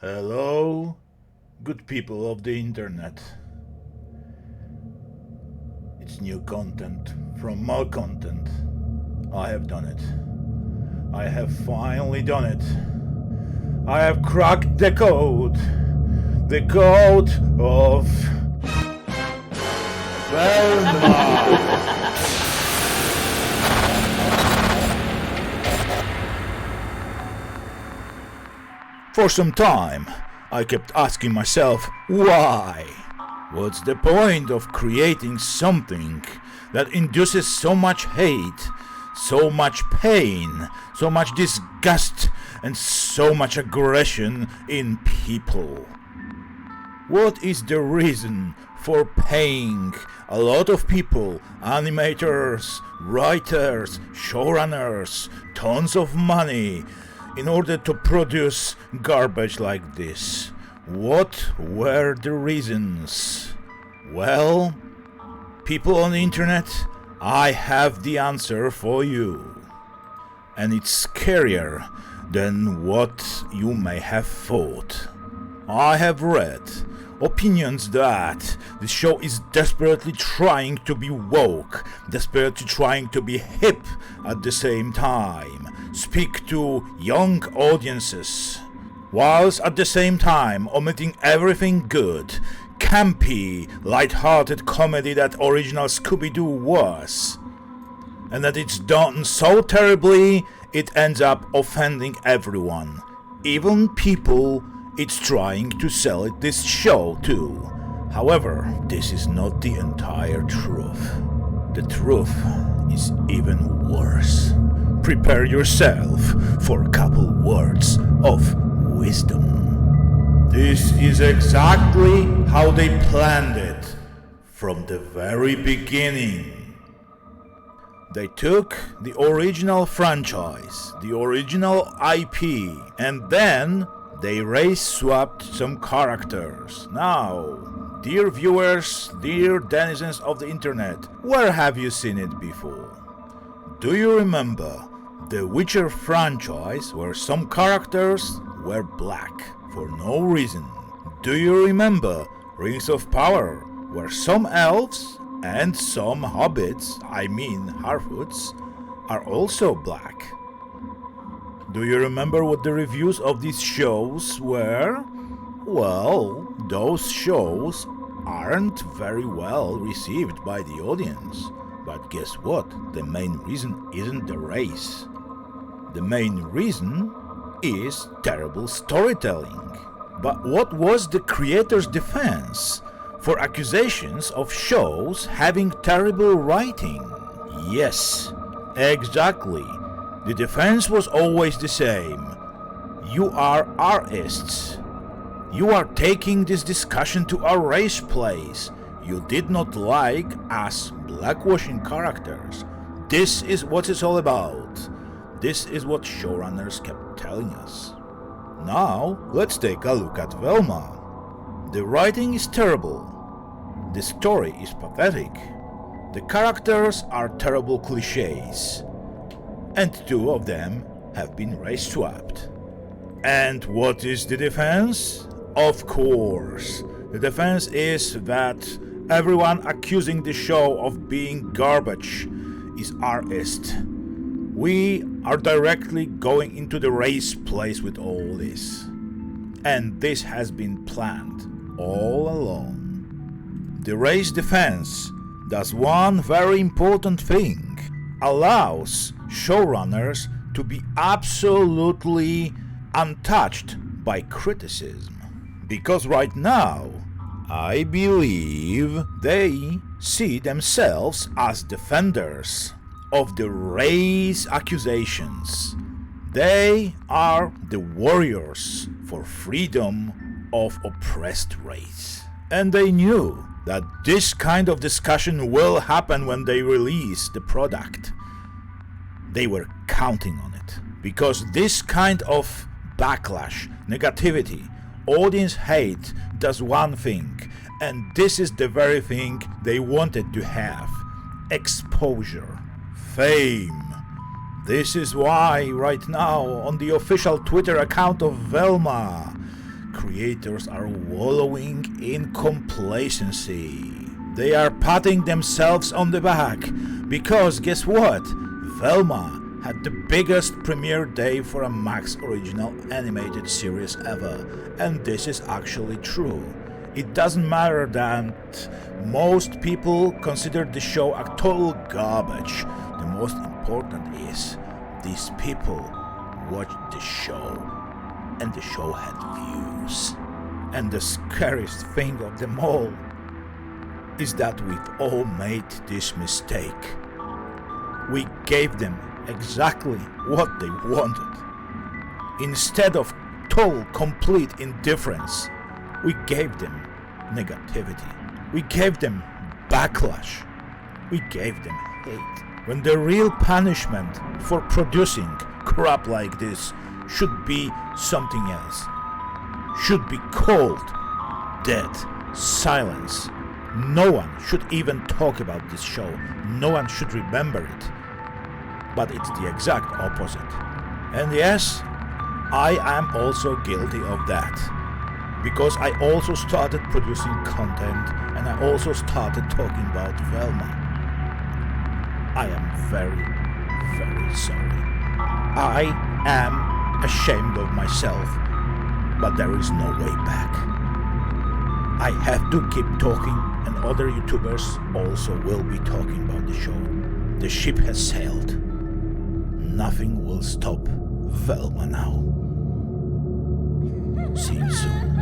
Hello, good people of the internet. It's new content from more content. I have done it. I have finally done it. I have cracked the code. The code of VELMA. For some time, I kept asking myself, why? What's the point of creating something that induces so much hate, so much pain, so much disgust, and so much aggression in people? What is the reason for paying a lot of people, animators, writers, showrunners, tons of money in order to produce garbage like this? What were the reasons? Well, people on the internet, I have the answer for you. And it's scarier than what you may have thought. I have read opinions that the show is desperately trying to be woke, desperately trying to be hip at the same time, speak to young audiences, whilst at the same time omitting everything good, campy, light-hearted comedy that original Scooby-Doo was, and that it's done so terribly it ends up offending everyone, even people it's trying to sell it this show to. However, this is not the entire truth. The truth is even worse. Prepare yourself for a couple words of wisdom. This is exactly how they planned it from the very beginning. They took the original franchise, the original IP, and then they race-swapped some characters. Now, dear viewers, dear denizens of the internet, where have you seen it before? Do you remember the Witcher franchise where some characters were black for no reason? Do you remember Rings of Power where some elves and some hobbits, Harfoots, are also black? Do you remember what the reviews of these shows were? Well, those shows aren't very well received by the audience. But guess what? The main reason isn't the race. The main reason is terrible storytelling. But what was the creators' defense for accusations of shows having terrible writing? Yes, exactly. The defense was always the same. You are artists. You are taking this discussion to a race place. You did not like us blackwashing characters. This is what it's all about. This is what showrunners kept telling us. Now, let's take a look at VELMA. The writing is terrible. The story is pathetic. The characters are terrible cliches. And two of them have been race-swapped. And what is the defense? Of course, the defense is that everyone accusing the show of being garbage is artist. We are directly going into the race place with all this. And this has been planned all along. The race defense does one very important thing. Allows showrunners to be absolutely untouched by criticism. Because right now, I believe they see themselves as defenders of the race accusations. They are the warriors for freedom of oppressed race. And they knew that this kind of discussion will happen when they release the product. They were counting on it, because this kind of backlash, negativity, audience hate does one thing, and this is the very thing they wanted to have: exposure, fame. This is why right now on the official Twitter account of VELMA, creators are wallowing in complacency. They are patting themselves on the back because guess what? Velma had the biggest premiere day for a Max original animated series ever, and this is actually true. It doesn't matter that most people consider the show a total garbage. The most important is these people watched the show, and the show had views. And the scariest thing of them all is that we've all made this mistake. We gave them exactly what they wanted. Instead of total complete indifference, we gave them negativity. We gave them backlash. We gave them hate. When the real punishment for producing crap like this should be something else. Should be cold, dead, silence. No one should even talk about this show. No one should remember it. But it's the exact opposite. And yes, I am also guilty of that. Because I also started producing content and I also started talking about Velma. I am very, very sorry. I am ashamed of myself, but there is no way back. I have to keep talking, and other YouTubers also will be talking about the show. The ship has sailed. Nothing will stop Velma now. See you soon.